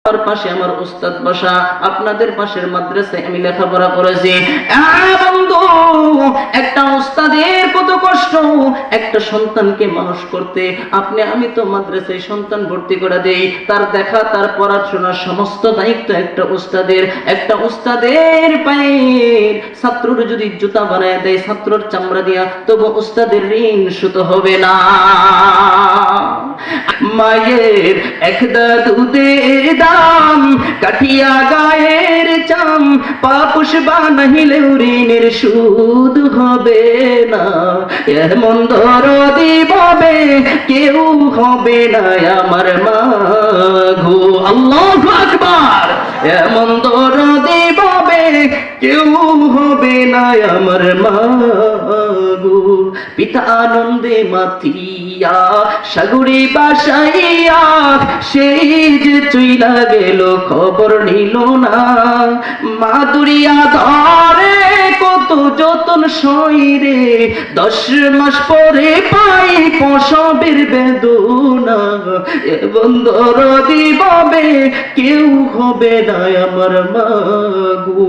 আমার পাশে আমার উস্তাদ বসা, আপনাদের পাশের মাদ্রাসায় আমি লেখাপড়া করেছি। বন্ধু, একটা উস্তাদের কত কষ্ট একটা সন্তানকে মানুষ করতে। আপনি আমি তো মাদ্রাসায় সন্তান ভর্তি করে দেই, তার দেখা তার পড়াশোনার সমস্ত দায়িত্ব একটা উস্তাদের পায়ের ছাত্রর যদি জুতা বানায় দেয় ছাত্রর চামড়া দিয়া, তবু উস্তাদের ঋণ সুত হবে না। মায়ের একদা দুধের দাম, কাঠিয়া গায়ের চাম, পাপুষ বানাইলেও ঋণের সুদ হবে না। এমন দরদি ভাবে কেউ হবে না আমার মা গো। আল্লাহু আকবার। এমন দরদি ভাবে কেউ হবে না আমার মা গো। পিতা আনন্দে মাতিয়া সাগরে বাসাইয়া, সেই যে চইলা গেল খবর নিল না। মা দুরিয়া ধরে কত যতন সইরে, 10 মাস পরে পাই প্রসবের বেদনা। এবং দরদি ভাবে কেউ হবে না আমার মা গো।